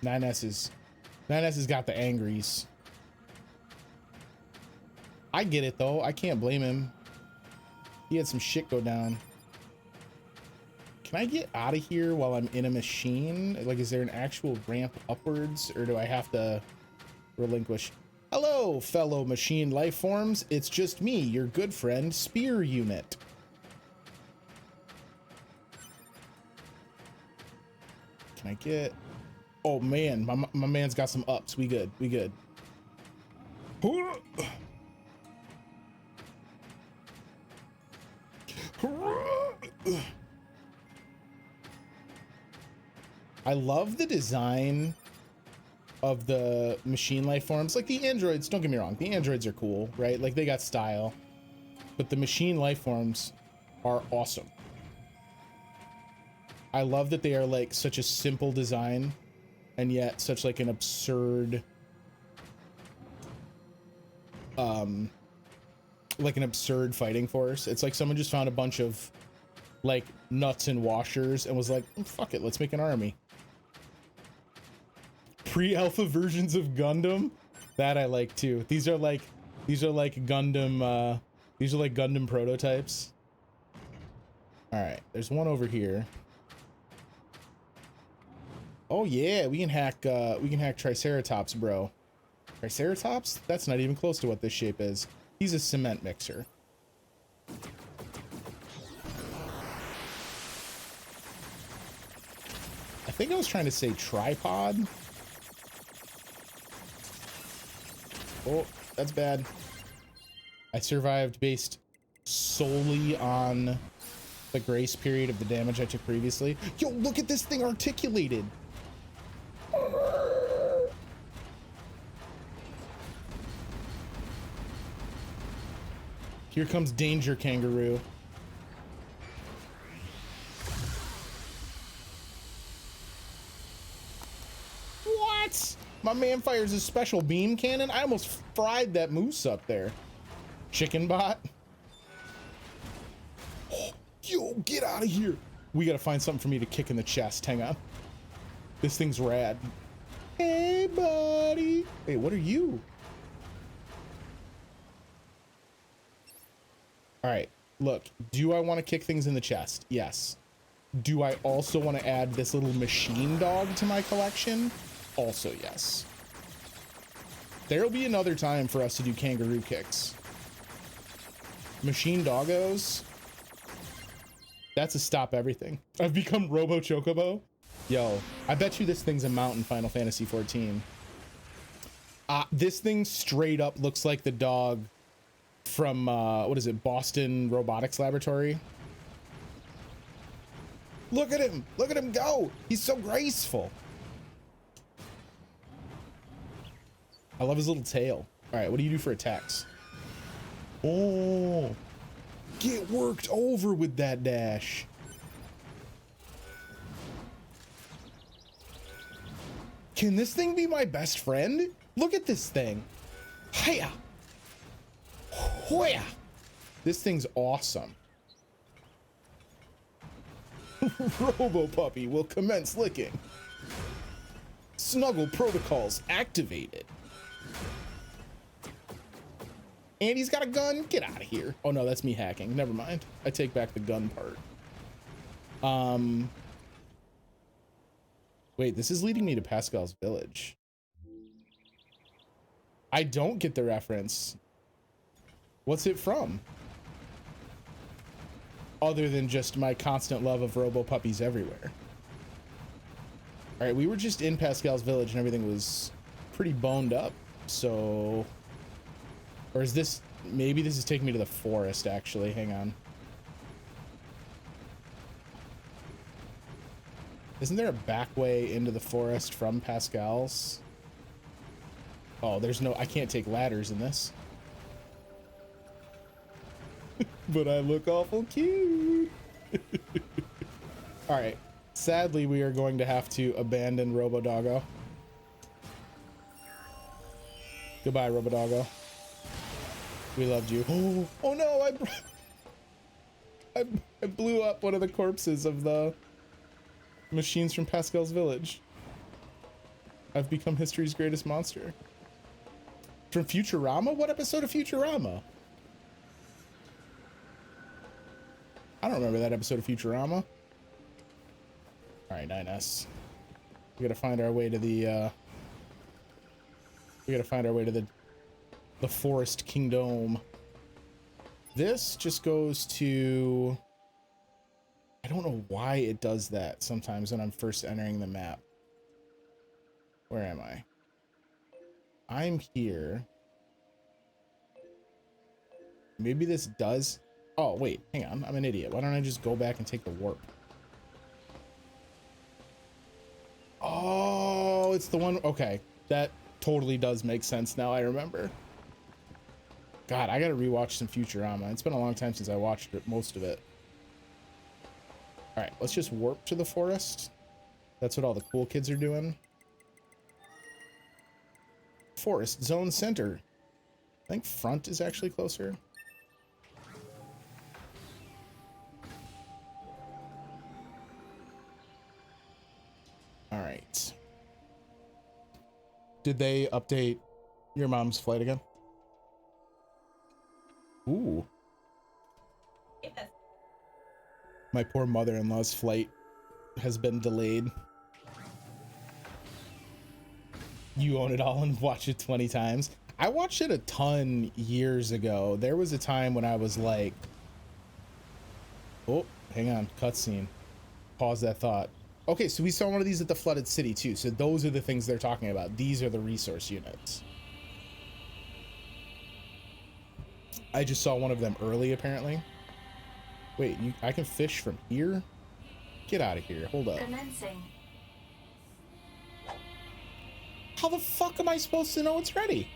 9S has got the angries. I get it though. I can't blame him. He had some shit go down. Can I get out of here while I'm in a machine? Like, is there an actual ramp upwards, or do I have to relinquish? Hello, fellow machine life forms. It's just me, your good friend, Spear Unit. Can I get... Oh man, my man's got some ups. We good. We good. I love the design of the machine life forms. Like the androids, don't get me wrong, the androids are cool, right? Like they got style, but the machine life forms are awesome. I love that they are like such a simple design and yet such like an absurd fighting force. It's like someone just found a bunch of like nuts and washers and was like, oh, fuck it, let's make an army. Pre-alpha versions of Gundam, that I like too. These are like Gundam prototypes. All right, there's one over here. Oh yeah, we can hack Triceratops, bro. Triceratops? That's not even close to what this shape is. He's a cement mixer. I think I was trying to say tripod. Oh, that's bad. I survived based solely on the grace period of the damage I took previously. Yo, look at this thing articulated. Here comes Danger Kangaroo. What? My man fires a special beam cannon. I almost fried that moose up there. Chicken bot. Oh, yo, get out of here. We gotta find something for me to kick in the chest. Hang on. This thing's rad. Hey, buddy. Hey, what are you? All right, look, do I want to kick things in the chest? Yes. Do I also want to add this little machine dog to my collection? Also, yes. There'll be another time for us to do kangaroo kicks. Machine doggos. That's a stop everything. I've become Robo Chocobo. Yo, I bet you this thing's a mount in Final Fantasy 14. This thing straight up looks like the dog from, what is it, Boston Robotics Laboratory. Look at him go. He's so graceful. I love his little tail. All right, what do you do for attacks? Oh, get worked over with that dash. Can this thing be my best friend? Look at this thing. Hiya. Hoya. This thing's awesome. Robo Puppy will commence licking. Snuggle protocols activated. And he's got a gun. Get out of here. Oh no, that's me hacking. Never mind. I take back the gun part. Wait, this is leading me to Pascal's village. I don't get the reference. What's it from? Other than just my constant love of Robo Puppies everywhere. All right, we were just in Pascal's village and everything was pretty boned up. So, or is this, maybe this is taking me to the forest actually. Hang on. Isn't there a back way into the forest from Pascal's? Oh, there's no, I can't take ladders in this. But I look awful cute. All right. Sadly, we are going to have to abandon Robodoggo. Goodbye, Robodoggo. We loved you. Oh no, I blew up one of the corpses of the machines from Pascal's village. I've become history's greatest monster. From Futurama? What episode of Futurama? I don't remember that episode of Futurama. All right, 9S. We gotta find our way to the, the Forest Kingdom. This just goes to... I don't know why it does that sometimes when I'm first entering the map. Where am I? I'm here. Maybe this does... Oh, wait, hang on. I'm an idiot. Why don't I just go back and take the warp? Oh, it's the one... Okay, that totally does make sense now. I remember. God, I gotta rewatch some Futurama. It's been a long time since I watched it, most of it. All right, let's just warp to the forest. That's what all the cool kids are doing. Forest zone center. I think front is actually closer. All right. Did they update your mom's flight again? Ooh. Yes. My poor mother-in-law's flight has been delayed. You own it all and watch it 20 times. I watched it a ton years ago. There was a time when I was like, oh, hang on, cutscene. Pause that thought. Okay, so we saw one of these at the flooded city too. So those are the things they're talking about. These are the resource units. I just saw one of them early, apparently. Wait, I can fish from here? Get out of here. Hold up. Commencing. How the fuck am I supposed to know it's ready?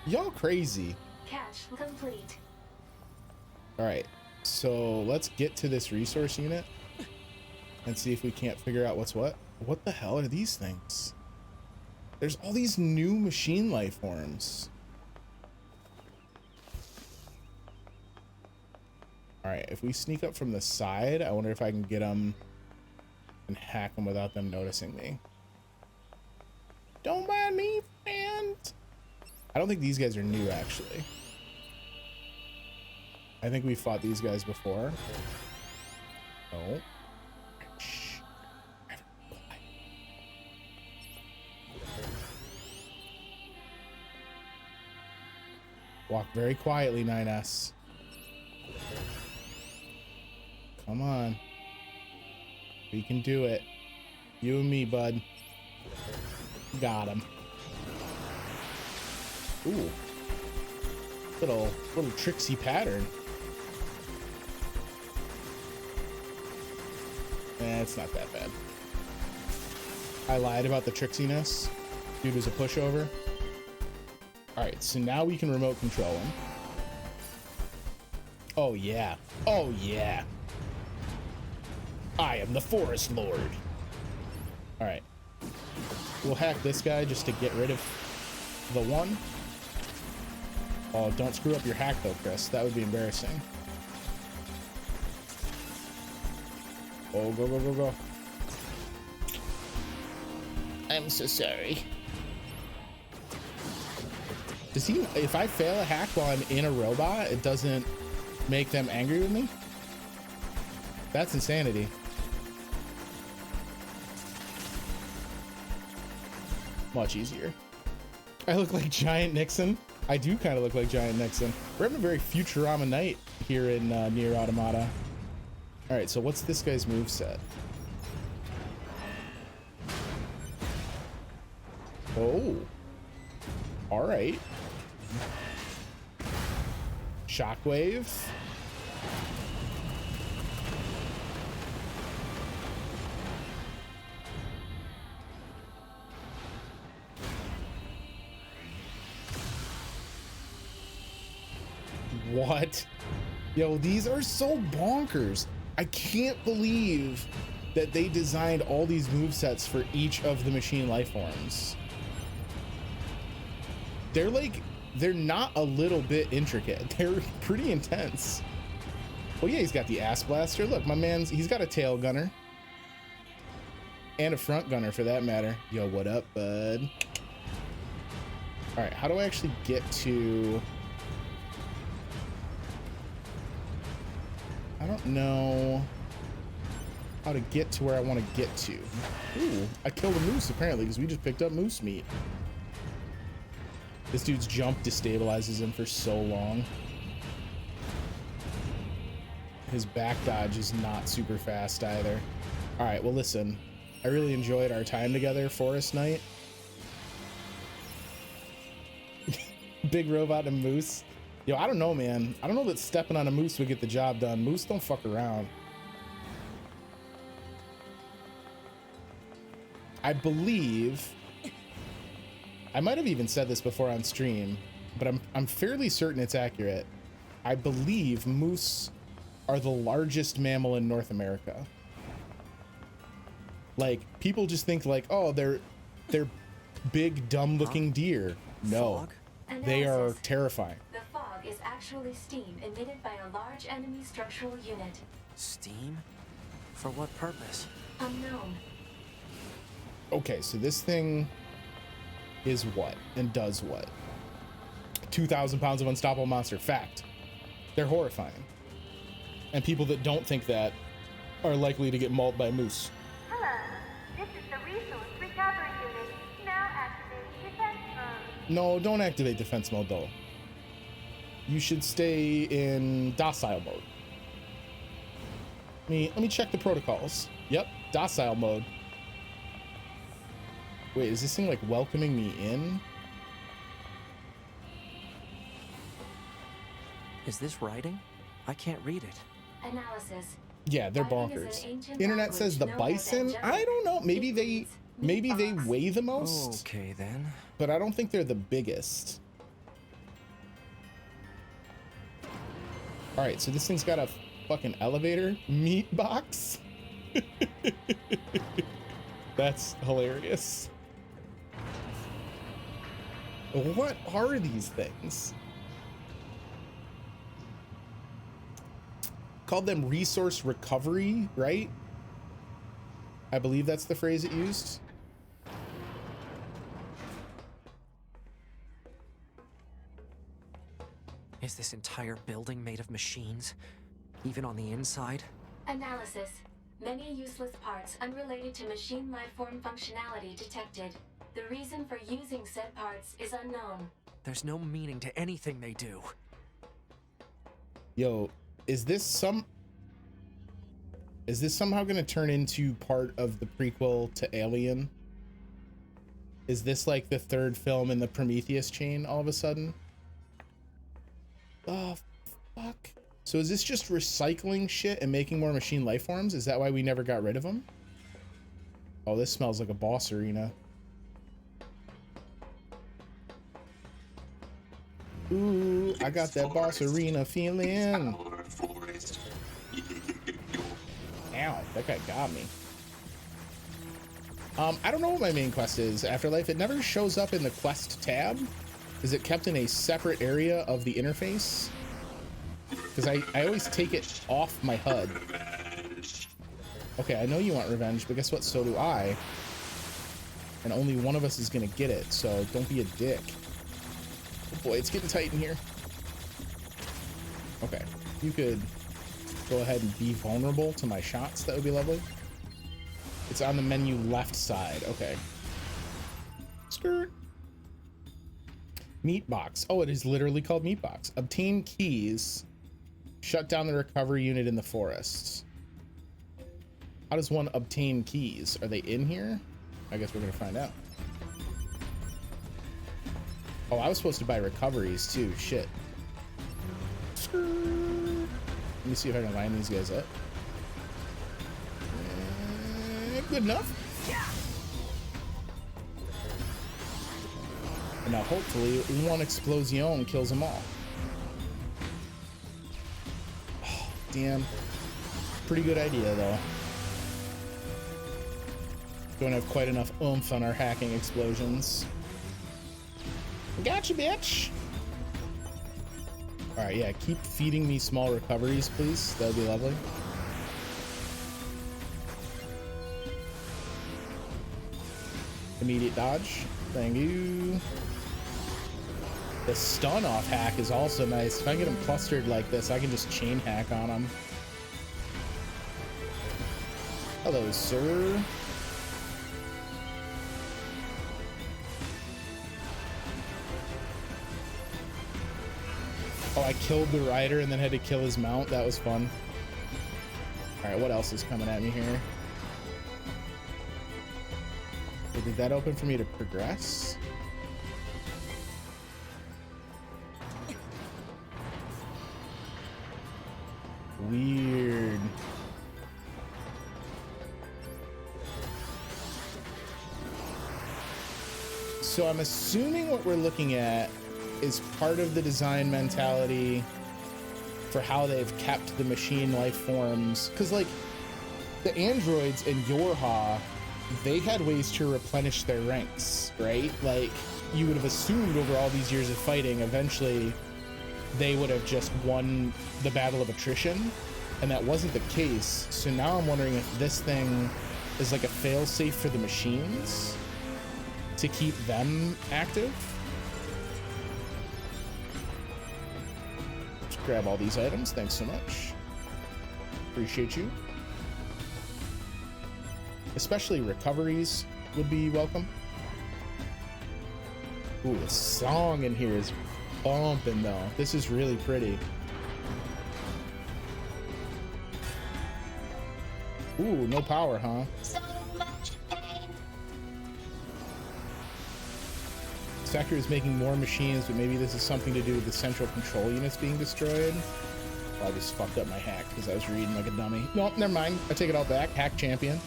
Y'all crazy. Catch complete. All right, so let's get to this resource unit and see if we can't figure out what's what. What the hell are these things? There's all these new machine life forms. All right, if we sneak up from the side, I wonder if I can get them and hack them without them noticing me. Don't mind me, friend. I don't think these guys are new, actually. I think we fought these guys before. No. Shh. Walk very quietly, 9S. Come on. We can do it. You and me, bud. Got him. Ooh. Little tricksy pattern. It's not that bad. I lied about the tricksiness. Dude was a pushover. Alright, so now we can remote control him. Oh yeah. Oh yeah. I am the Forest Lord. Alright. We'll hack this guy just to get rid of the one. Oh, don't screw up your hack though, Chris. That would be embarrassing. Oh, go, go, go, go. I'm so sorry. Does he, if I fail a hack while I'm in a robot, it doesn't make them angry with me? That's insanity. Much easier. I look like Giant Nixon. I do kind of look like Giant Nixon. We're having a very Futurama night here in NieR Automata. All right, so what's this guy's moveset? Oh. All right. Shockwave. What? Yo, these are so bonkers. I can't believe that they designed all these movesets for each of the machine life forms. They're not a little bit intricate. They're pretty intense. Oh yeah, he's got the ass blaster. Look, my man's, he's got a tail gunner. And a front gunner for that matter. Yo, what up, bud? All right, how do I actually get to... I don't know how to get to where I want to get to. Ooh, I killed a moose apparently because we just picked up moose meat. This dude's jump destabilizes him for so long. His back dodge is not super fast either. All right, well listen, I really enjoyed our time together, Forest Night. Big robot and moose. Yo, I don't know, man. I don't know that stepping on a moose would get the job done. Moose don't fuck around. I believe, I might have even said this before on stream, but I'm fairly certain it's accurate. I believe moose are the largest mammal in North America. Like, people just think like, oh, they're big, dumb-looking deer. No, they are terrifying. The fog is actually steam emitted by a large enemy structural unit. Steam? For what purpose? Unknown. Okay, so this thing is what and does what? 2,000 pounds of unstoppable monster. Fact. They're horrifying. And people that don't think that are likely to get mauled by moose. Hello, this is the resource recovery unit. Now activate defense mode. No, don't activate defense mode though. You should stay in docile mode. Let me check the protocols. Yep, docile mode. Wait, is this thing like welcoming me in? Is this writing? I can't read it. Analysis. Yeah, they're Writing is bonkers. an ancient Internet says the language known as bison. angelic. I don't know. Maybe It they means maybe they meat weigh the box. most, Okay then. but I don't think they're the biggest. All right, so this thing's got a fucking elevator meat box. That's hilarious. What are these things? Called them resource recovery, right? I believe that's the phrase it used. Is this entire building made of machines? Even on the inside? Analysis. Many useless parts unrelated to machine lifeform functionality detected. The reason for using said parts is unknown. There's no meaning to anything they do. Yo, is this somehow going to turn into part of the prequel to Alien? Is this like the third film in the Prometheus chain all of a sudden? Oh, fuck. So is this just recycling shit and making more machine life forms? Is that why we never got rid of them? Oh, this smells like a boss arena. Ooh, I got that boss arena feeling. Ow, that guy got me. I don't know what my main quest is. Afterlife, it never shows up in the quest tab. Is it kept in a separate area of the interface? Because I always take it off my HUD. Okay, I know you want revenge, but guess what? So do I. And only one of us is gonna get it, so don't be a dick. Oh boy, it's getting tight in here. Okay, you could go ahead and be vulnerable to my shots. That would be lovely. It's on the menu left side. Okay. Skirt. Meat box. Oh, it is literally called meat box. Obtain keys. Shut down the recovery unit in the forests. How does one obtain keys? Are they in here? I guess we're gonna find out. Oh, I was supposed to buy recoveries too. Shit. Skirt. Let me see if I can line these guys up. Good enough. And now hopefully one explosion kills them all. Oh, damn. Pretty good idea though. Don't have quite enough oomph on our hacking explosions. Gotcha, bitch. All right, yeah, keep feeding me small recoveries, please. That would be lovely. Immediate dodge. Thank you. The stun off hack is also nice. If I get them clustered like this, I can just chain hack on them. Hello, sir. Oh, I killed the rider and then had to kill his mount. That was fun. All right, what else is coming at me here? Okay, did that open for me to progress? Weird. So I'm assuming what we're looking at is part of the design mentality for how they've kept the machine life forms. Because like the androids in YoRHa, they had ways to replenish their ranks, right? Like you would have assumed over all these years of fighting, eventually they would have just won the battle of attrition, and that wasn't the case. So now I'm wondering if this thing is like a fail-safe for the machines to keep them active. Just grab all these items. Thanks so much. Appreciate you. Especially recoveries would be welcome. Ooh, the song in here is bumping though. This is really pretty. Ooh, no power, huh? So much pain. Sector is making more machines, but maybe this is something to do with the central control units being destroyed. Oh, I just fucked up my hack because I was reading like a dummy. No, never mind. I take it all back. Hack champion.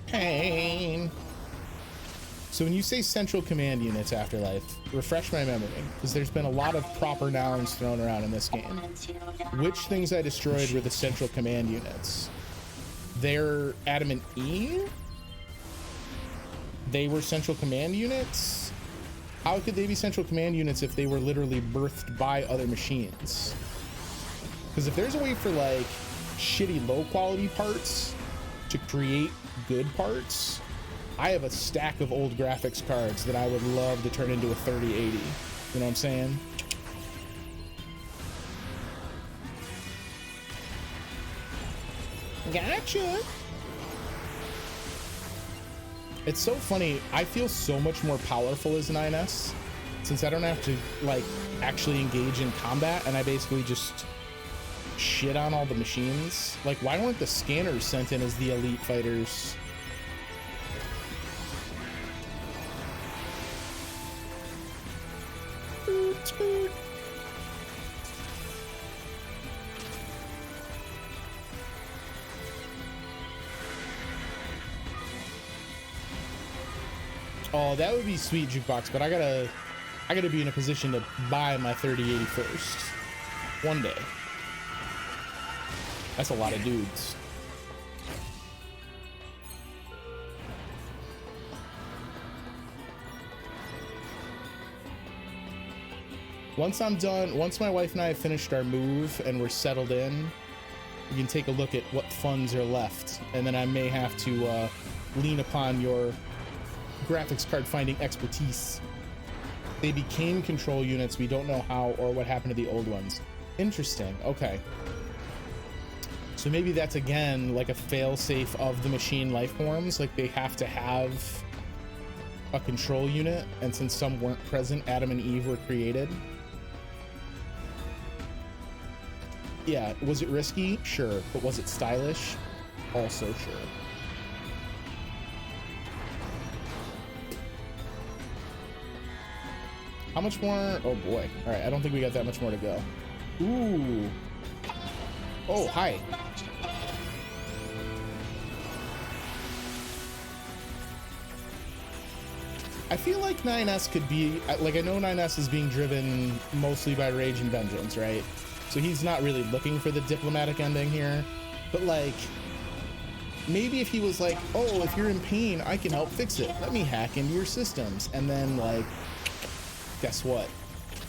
Pain. So when you say central command units, Afterlife, refresh my memory, because there's been a lot of proper nouns thrown around in this game. Which things I destroyed were the central command units? They're Adam and Eve? They were central command units? How could they be central command units if they were literally birthed by other machines? Because if there's a way for like shitty low quality parts to create good parts, I have a stack of old graphics cards that I would love to turn into a 3080. You know what I'm saying? Gotcha. It's so funny. I feel so much more powerful as an INS since I don't have to like actually engage in combat, and I basically just shit on all the machines. Like, why weren't the scanners sent in as the elite fighters? Oh, that would be sweet, Jukebox, but I gotta be in a position to buy my 3080 first. One day. That's a lot of dudes. Once I'm done, once my wife and I have finished our move and we're settled in, we can take a look at what funds are left, and then I may have to lean upon your graphics card finding expertise. They became control units. We don't know how or what happened to the old ones. Interesting. Okay. So maybe that's again like a fail-safe of the machine life forms. Like they have to have a control unit, and since some weren't present, Adam and Eve were created. Yeah, was it risky? Sure. But was it stylish? Also sure. How much more? Oh boy. All right, I don't think we got that much more to go. Ooh. Oh, hi. I feel like 9S could be, like, I know 9S is being driven mostly by rage and vengeance, right? So he's not really looking for the diplomatic ending here, but like, maybe if he was like, oh, if you're in pain, I can help fix it. Let me hack into your systems. And then like, Guess what?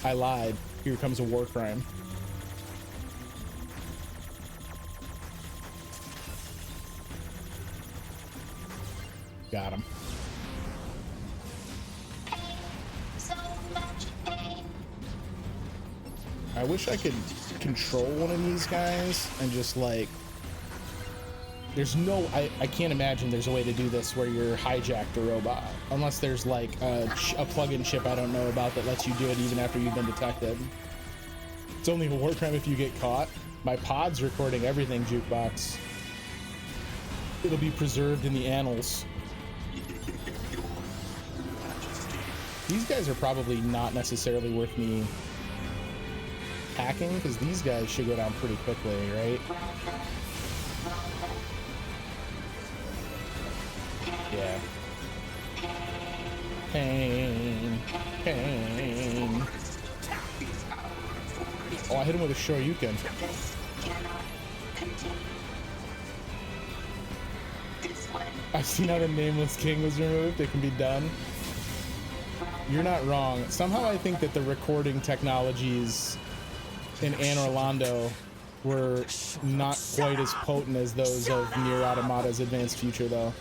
I lied. Here comes a war crime. Got him. So much pain. I wish I could control one of these guys and just like, there's no, I can't imagine there's a way to do this where you're hijacked a robot, unless there's like a plug-in chip I don't know about that lets you do it even after you've been detected. It's only a war crime if you get caught. My pod's recording everything, Jukebox. It'll be preserved in the annals. These guys are probably not necessarily worth me hacking, because these guys should go down pretty quickly, right? Yeah. Pain. Pain. Oh, I hit him with a Shoryuken. I've seen how the Nameless King was removed. It can be done. You're not wrong. Somehow I think that the recording technologies in Anne Orlando were not quite as potent as those of NieR Automata's Advanced Future, though.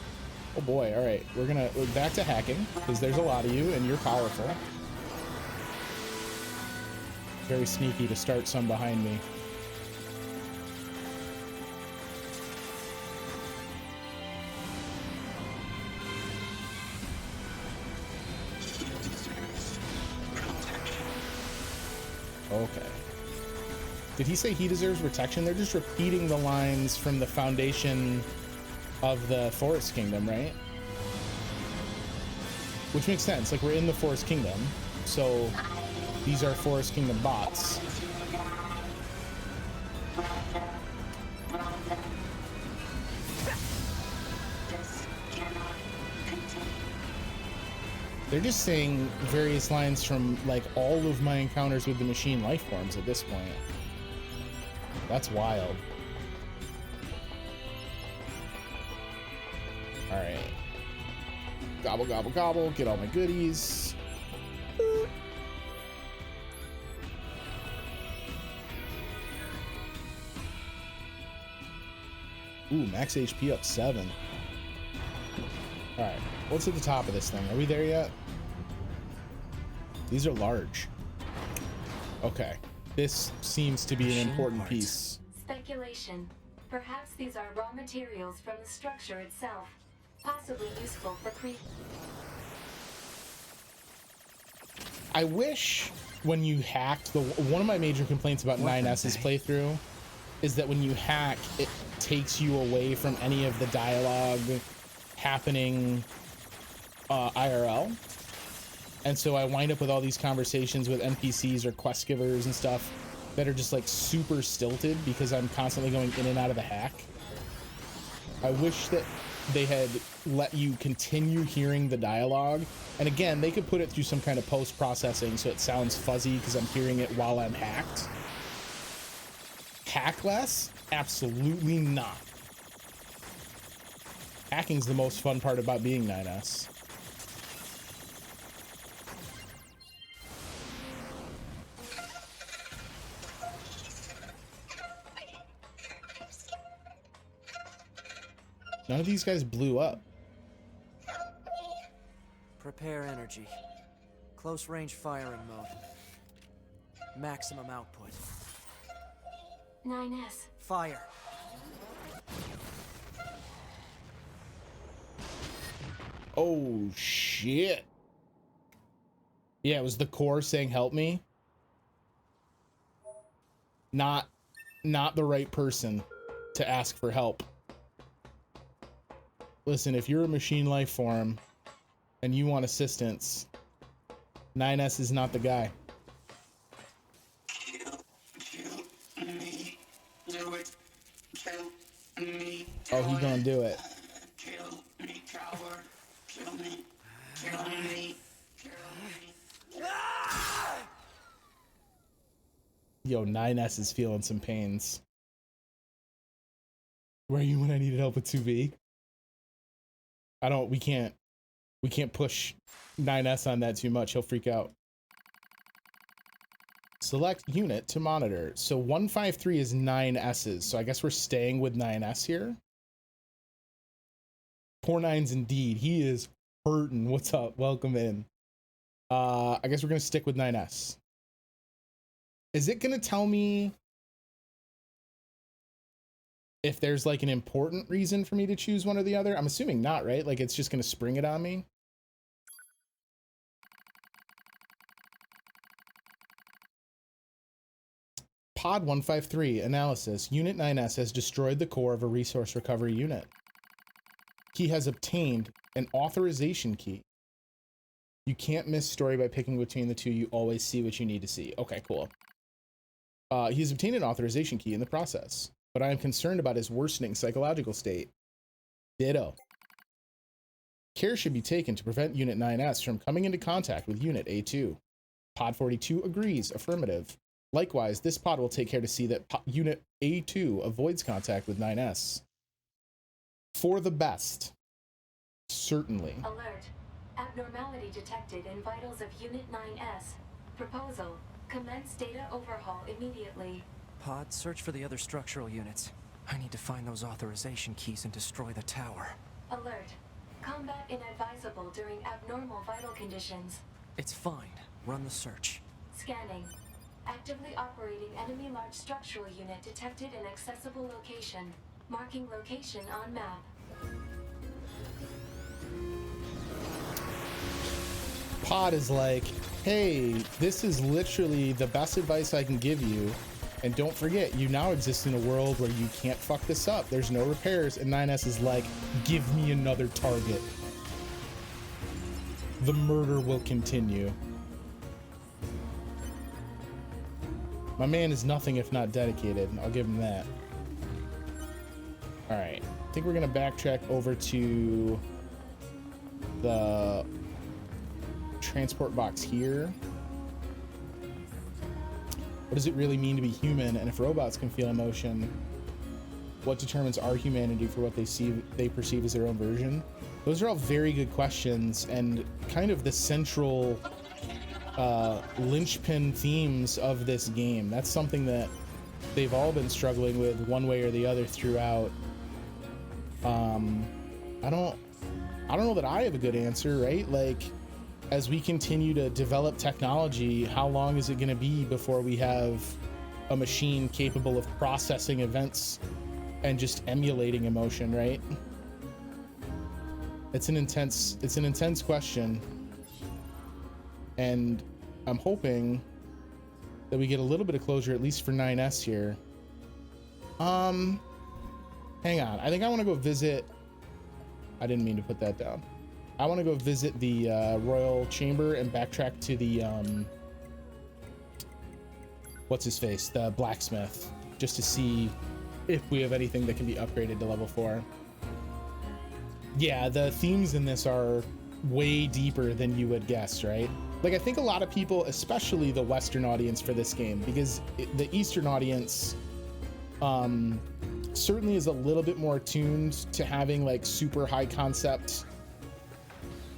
Oh boy, all right. We're back to hacking, because there's a lot of you, and you're powerful. Very sneaky to start some behind me. Okay. Did he say he deserves protection? They're just repeating the lines from the foundation of the Forest Kingdom, right? Which makes sense. Like, we're in the Forest Kingdom, so these are Forest Kingdom bots. They're just saying various lines from, like, all of my encounters with the machine life forms at this point. That's wild. All right. Gobble, gobble, gobble. Get all my goodies. Boop. Ooh, max HP up 7. All right. What's at the top of this thing? Are we there yet? These are large. Okay. This seems to be an important piece. Speculation. Perhaps these are raw materials from the structure itself, possibly useful for I wish when you hacked one of my major complaints about 9S's playthrough is that when you hack, it takes you away from any of the dialogue happening IRL. And so I wind up with all these conversations with NPCs or quest givers and stuff that are just like super stilted because I'm constantly going in and out of the hack. I wish that they had let you continue hearing the dialogue. And again, they could put it through some kind of post-processing so it sounds fuzzy because I'm hearing it while I'm hacked. Hack less? Absolutely not. Hacking's the most fun part about being 9S. None of these guys blew up. Prepare energy. Close range firing mode. Maximum output. 9S. Fire. Oh shit. Yeah, it was the core saying help me. Not the right person to ask for help. Listen, if you're a machine life form and you want assistance, 9S is not the guy. Kill me. Do it. Kill me. Oh, he gonna do it. Kill me, coward. Kill me. Kill me. Kill me. Yo, 9S is feeling some pains. Where are you when I needed help with 2B? We can't push 9S on that too much. He'll freak out. Select unit to monitor. So 153 is 9 S's. So I guess we're staying with 9S here. Poor Nines indeed. He is hurting. What's up? Welcome in. I guess we're gonna stick with 9S. Is it gonna tell me if there's like an important reason for me to choose one or the other? I'm assuming not, right? Like it's just gonna spring it on me. Pod 153 analysis. Unit 9S has destroyed the core of a resource recovery unit. He has obtained an authorization key. You can't miss story by picking between the two. You always see what you need to see. Okay, cool. He's obtained an authorization key in the process, but I am concerned about his worsening psychological state. Ditto. Care should be taken to prevent Unit 9S from coming into contact with Unit A2. Pod 42 agrees. Affirmative. Likewise, this pod will take care to see that Unit A2 avoids contact with 9S. For the best. Certainly. Alert. Abnormality detected in vitals of Unit 9S. Proposal. Commence data overhaul immediately. Pod, search for the other structural units. I need to find those authorization keys and destroy the tower. Alert. Combat inadvisable during abnormal vital conditions. It's fine. Run the search. Scanning. Actively operating enemy large structural unit detected in accessible location. Marking location on map. Pod is like, hey, this is literally the best advice I can give you. And don't forget, you now exist in a world where you can't fuck this up. There's no repairs. And 9S is like, give me another target. The murder will continue. My man is nothing if not dedicated. I'll give him that. All right. I think we're going to backtrack over to the transport box here. What does it really mean to be human? And if robots can feel emotion, what determines our humanity for what they perceive as their own version? Those are all very good questions and kind of the central linchpin themes of this game. That's something that they've all been struggling with one way or the other throughout. I don't know that I have a good answer, right? Like, as we continue to develop technology, how long is it going to be before we have a machine capable of processing events and just emulating emotion, right? It's an intense question. And I'm hoping that we get a little bit of closure, at least for 9S here. Hang on. I think I want to go visit. I didn't mean to put that down. I want to go visit the Royal Chamber and backtrack to the what's his face, the blacksmith, just to see if we have anything that can be upgraded to level 4. Yeah, the themes in this are way deeper than you would guess, right? Like, I think a lot of people, especially the Western audience for this game, because the Eastern audience certainly is a little bit more attuned to having like super high concept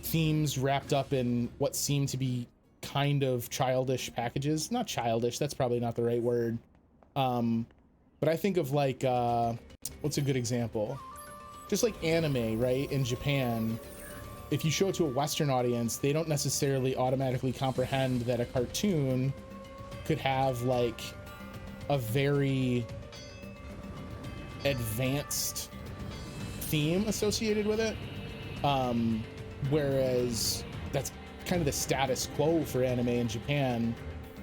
themes wrapped up in what seem to be kind of childish packages. Not childish, that's probably not the right word. But I think of like, what's a good example? Just like anime, right? In Japan, if you show it to a Western audience, they don't necessarily automatically comprehend that a cartoon could have like a very advanced theme associated with it. Whereas that's kind of the status quo for anime in Japan.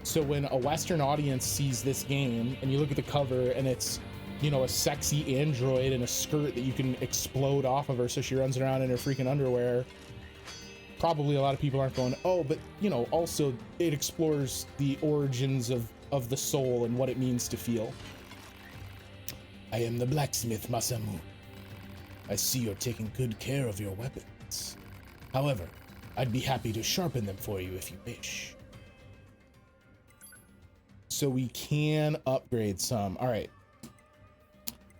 So when a Western audience sees this game and you look at the cover and it's, you know, a sexy android in a skirt that you can explode off of her so she runs around in her freaking underwear, probably a lot of people aren't going, oh, but, you know, also it explores the origins of the soul and what it means to feel. I am the blacksmith, Masamu. I see you're taking good care of your weapons. However, I'd be happy to sharpen them for you if you wish. So we can upgrade some. All right.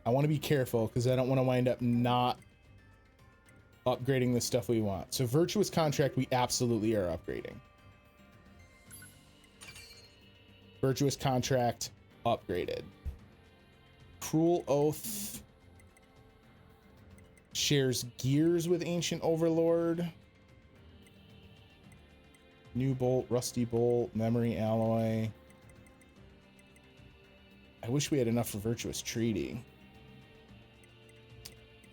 I want to be careful because I don't want to wind up not upgrading the stuff we want. So virtuous contract, we absolutely are upgrading. Virtuous Contract upgraded. Cruel Oath shares gears with Ancient Overlord. New Bolt, Rusty Bolt, Memory Alloy. I wish we had enough for Virtuous Treaty.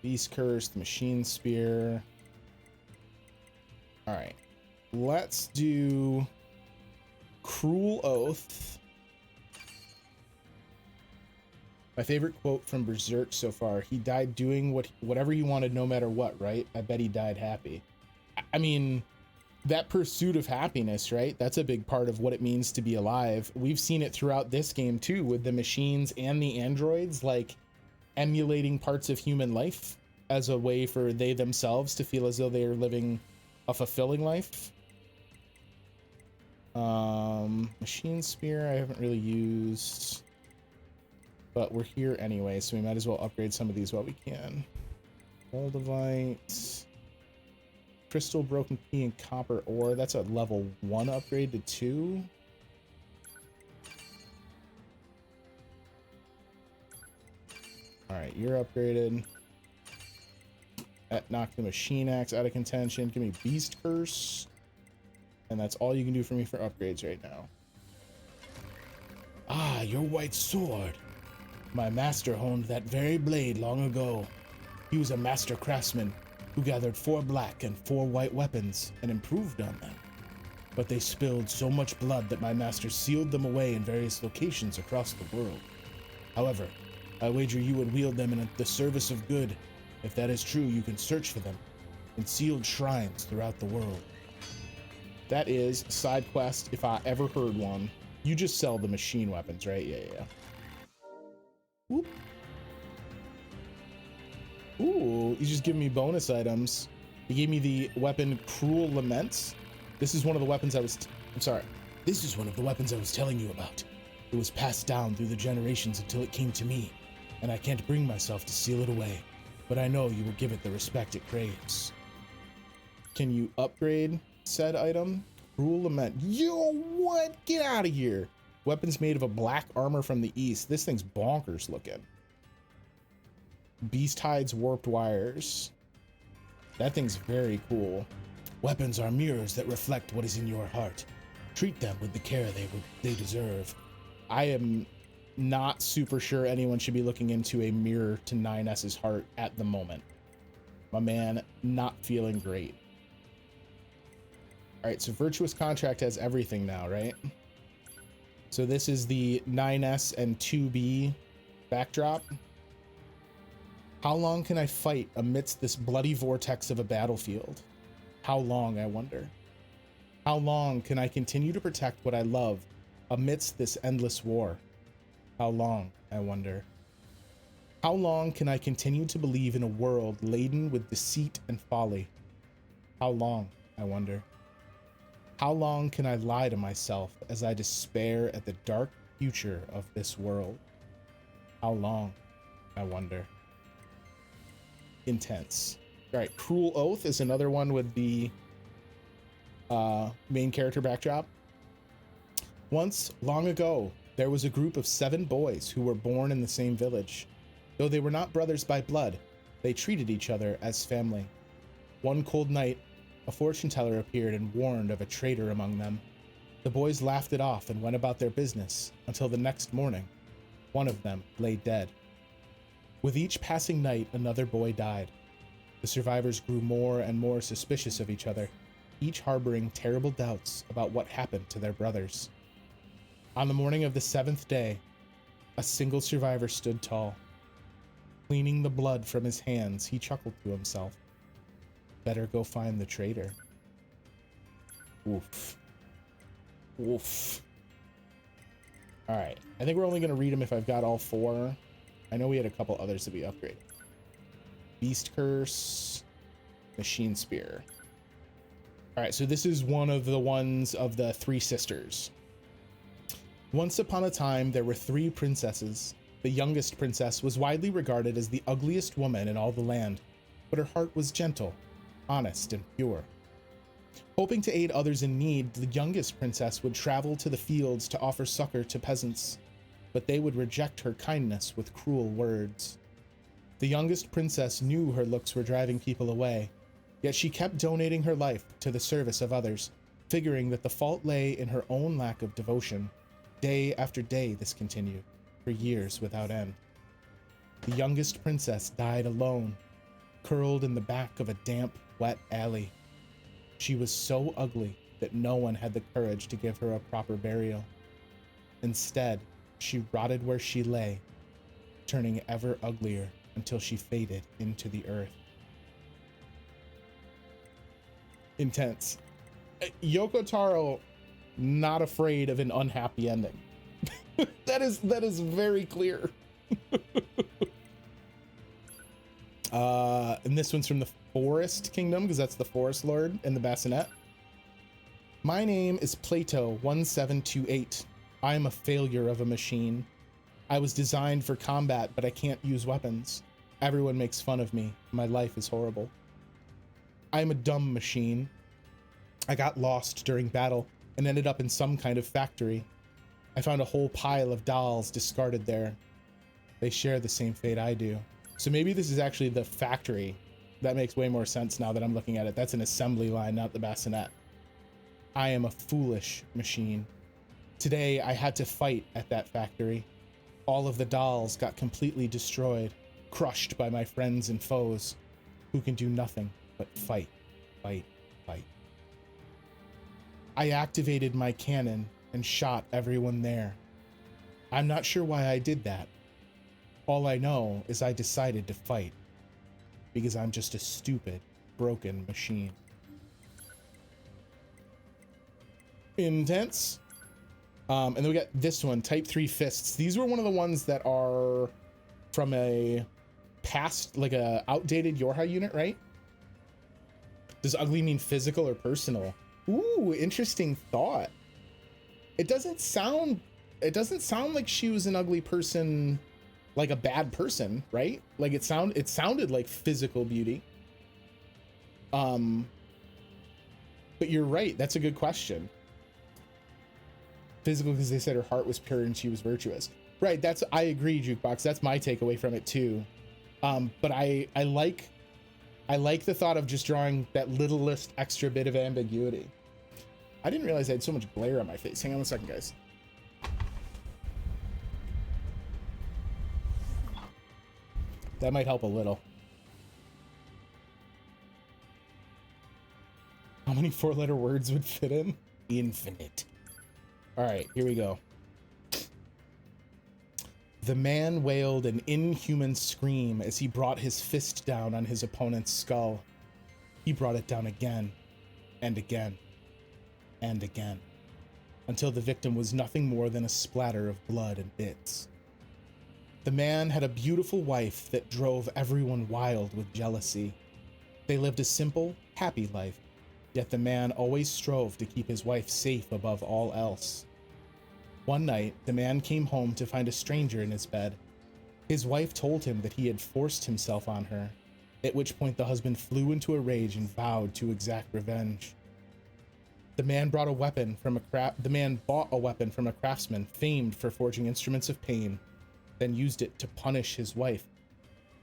Beast Curse, the Machine Spear. All right, let's do Cruel Oath. My favorite quote from Berserk so far: he died doing whatever he wanted no matter what, right? I bet he died happy. I mean, that pursuit of happiness, right? That's a big part of what it means to be alive. We've seen it throughout this game too, with the machines and the androids, like emulating parts of human life as a way for they themselves to feel as though they are living a fulfilling life. Machine Spear I haven't really used, but we're here anyway, so we might as well upgrade some of these while we can. Moldavite, Crystal Broken Key, and Copper Ore. That's a level 1 upgrade to 2. All right, you're upgraded. That knocked the Machine Axe out of contention. Give me Beast Curse. And that's all you can do for me for upgrades right now. Ah, your white sword. My master honed that very blade long ago. He was a master craftsman who gathered 4 black and 4 white weapons and improved on them. But they spilled so much blood that my master sealed them away in various locations across the world. However, I wager you would wield them in the service of good. If that is true, you can search for them in sealed shrines throughout the world. That is side quest if I ever heard one. You just sell the machine weapons, right? Yeah. Whoop. Ooh, he's just giving me bonus items. He gave me the weapon Cruel Laments. This is one of the weapons This is one of the weapons I was telling you about. It was passed down through the generations until it came to me, and I can't bring myself to seal it away. But I know you will give it the respect it craves. Can you upgrade said item? Cruel Lament. Yo, what? Get out of here. Weapons made of a black armor from the east. This thing's bonkers looking. Beast Hides Warped Wires. That thing's very cool. Weapons are mirrors that reflect what is in your heart. Treat them with the care they deserve. I am not super sure anyone should be looking into a mirror to 9S's heart at the moment. My man, not feeling great. All right, so Virtuous Contract has everything now, right? So this is the 9S and 2B backdrop. How long can I fight amidst this bloody vortex of a battlefield? How long, I wonder? How long can I continue to protect what I love amidst this endless war? How long, I wonder? How long can I continue to believe in a world laden with deceit and folly? How long, I wonder? How long can I lie to myself as I despair at the dark future of this world? How long, I wonder? Intense. All right, Cruel Oath is another one with the main character backdrop. Once, long ago, there was a group of 7 boys who were born in the same village. Though they were not brothers by blood, they treated each other as family. One cold night, a fortune teller appeared and warned of a traitor among them. The boys laughed it off and went about their business until the next morning. One of them lay dead. With each passing night, another boy died. The survivors grew more and more suspicious of each other, each harboring terrible doubts about what happened to their brothers. On the morning of the 7th day, a single survivor stood tall. Cleaning the blood from his hands, he chuckled to himself. Better go find the traitor. Oof. Oof. All right. I think we're only going to read them if I've got all 4. I know we had a couple others that we upgraded. Beast Curse. Machine Spear. All right. So this is one of the ones of the 3 sisters. Once upon a time, there were 3 princesses. The youngest princess was widely regarded as the ugliest woman in all the land, but her heart was gentle, honest, and pure. Hoping to aid others in need, the youngest princess would travel to the fields to offer succor to peasants, but they would reject her kindness with cruel words. The youngest princess knew her looks were driving people away, yet she kept donating her life to the service of others, figuring that the fault lay in her own lack of devotion. Day after day this continued, for years without end. The youngest princess died alone, curled in the back of a damp, wet alley. She was so ugly that no one had the courage to give her a proper burial. Instead, she rotted where she lay, turning ever uglier until she faded into the earth. Intense. Yoko Taro, not afraid of an unhappy ending. That is very clear. And this one's from the Forest Kingdom, because that's the Forest Lord and the Bassinet. My name is Plato1728. I am a failure of a machine. I was designed for combat, but I can't use weapons. Everyone makes fun of me. My life is horrible. I am a dumb machine. I got lost during battle and ended up in some kind of factory. I found a whole pile of dolls discarded there. They share the same fate I do. So maybe this is actually the factory. That makes way more sense now that I'm looking at it. That's an assembly line, not the bassinet. I am a foolish machine. Today, I had to fight at that factory. All of the dolls got completely destroyed, crushed by my friends and foes, who can do nothing but fight, fight, fight. I activated my cannon and shot everyone there. I'm not sure why I did that. All I know is I decided to fight, because I'm just a stupid, broken machine. Intense. And then we got this one, Type 3 Fists. These were one of the ones that are from a past, like a outdated YoRHa unit, right? Does ugly mean physical or personal? Ooh, interesting thought. It doesn't sound like she was an ugly person, like a bad person, right? Like it sounded like physical beauty. But you're right, that's a good question. Physical, because they said her heart was pure and she was virtuous. Right, I agree, Jukebox. That's my takeaway from it too. But I like the thought of just drawing that littlest extra bit of ambiguity. I didn't realize I had so much glare on my face. Hang on a second, guys. That might help a little. How many 4-letter words would fit in? Infinite. All right, here we go. The man wailed an inhuman scream as he brought his fist down on his opponent's skull. He brought it down again, and again, and again, until the victim was nothing more than a splatter of blood and bits. The man had a beautiful wife that drove everyone wild with jealousy. They lived a simple, happy life, yet the man always strove to keep his wife safe above all else. One night, the man came home to find a stranger in his bed. His wife told him that he had forced himself on her, at which point the husband flew into a rage and vowed to exact revenge. The man bought a weapon from a craftsman famed for forging instruments of pain, then used it to punish his wife,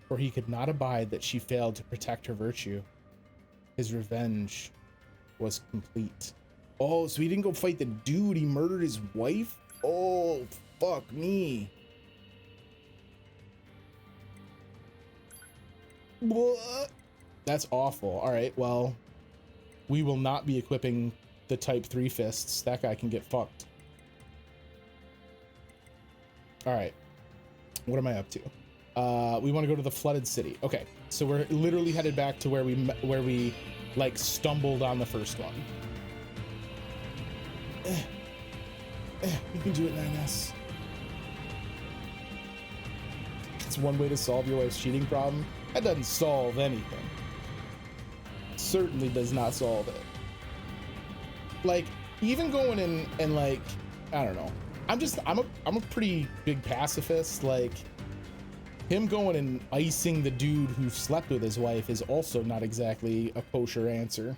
for he could not abide that she failed to protect her virtue. His revenge was complete. Oh, so he didn't go fight the dude, he murdered his wife? Oh, fuck me. What? That's awful. All right, well, we will not be equipping the Type 3 Fists. That guy can get fucked. All right, what am I up to? We want to go to the flooded city. Okay, so we're literally headed back to where we like stumbled on the first one. You can do it, 9S. It's one way to solve your wife's cheating problem. That doesn't solve anything. Certainly does not solve it. Like, even going in and like, I don't know. I'm a pretty big pacifist. Like, him going and icing the dude who slept with his wife is also not exactly a kosher answer.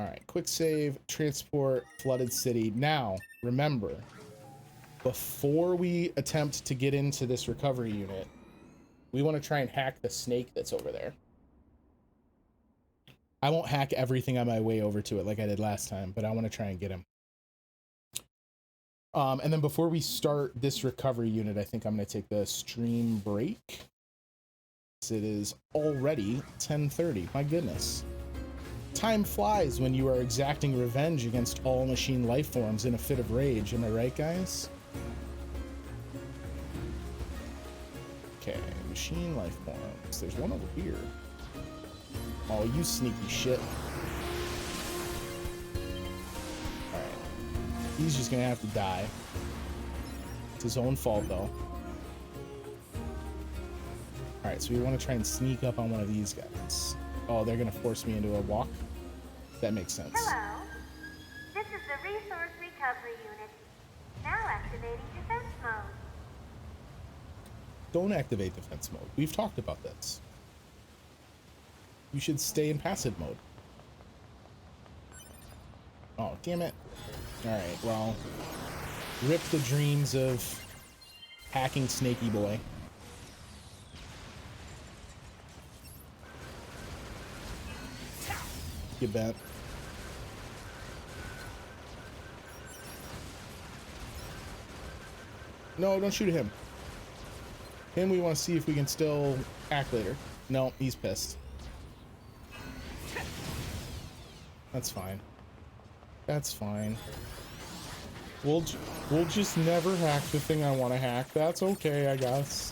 All right, quick save, transport, flooded city. Now, remember, before we attempt to get into this recovery unit, we want to try and hack the snake that's over there. I won't hack everything on my way over to it like I did last time, but I want to try and get him. And then before we start this recovery unit, I think I'm going to take the stream break. It is already 10:30. My goodness. Time flies when you are exacting revenge against all machine life forms in a fit of rage. Am I right, guys? Okay, machine life forms. There's one over here. Oh, you sneaky shit. Alright. He's just gonna have to die. It's his own fault, though. Alright, so we want to try and sneak up on one of these guys. Oh, they're gonna force me into a walk? That makes sense. Hello. This is the Resource Recovery Unit. Now activating defense mode. Don't activate defense mode. We've talked about this. You should stay in passive mode. Oh, damn it. Alright, well, rip the dreams of hacking Snaky Boy. Get bent. No, don't shoot him. Him, we want to see if we can still hack later. No, he's pissed. That's fine. That's fine. We'll just never hack the thing I want to hack. That's okay, I guess.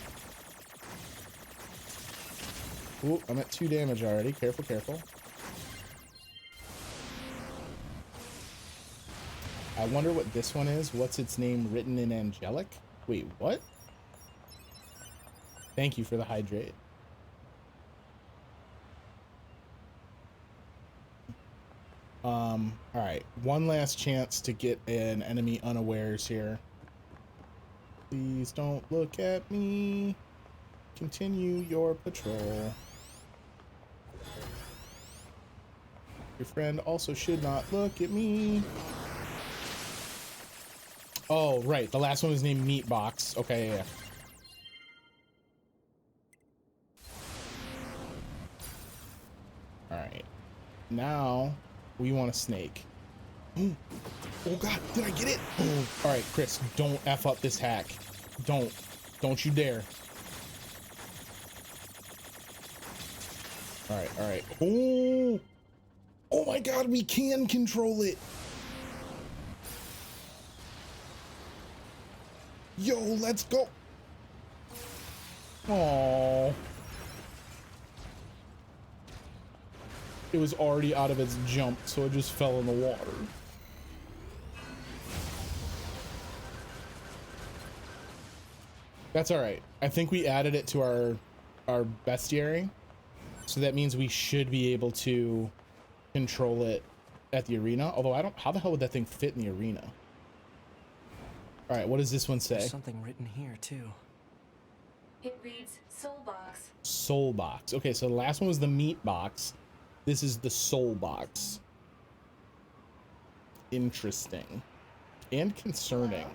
Ooh, I'm at 2 damage already. Careful, careful. I wonder what this one is. What's its name written in angelic? Wait, what? Thank you for the hydrate. All right, one last chance to get an enemy unawares here. Please don't look at me. Continue your patrol. Your friend also should not look at me. Oh, right, the last one was named Meatbox. Okay, yeah. All right, now we want a snake. Oh God, did I get it? Oh. All right, Chris, don't F up this hack. Don't you dare. All right. Oh my God, we can control it. Yo, let's go. Oh. It was already out of its jump, so it just fell in the water. That's all right. I think we added it to our bestiary, so that means we should be able to control it at the arena. Although I don't, how the hell would that thing fit in the arena? All right, what does this one say? There's something written here too. It reads Soul Box. Soul box. Okay, so the last one was the meat box. This is the soul box. Interesting and concerning.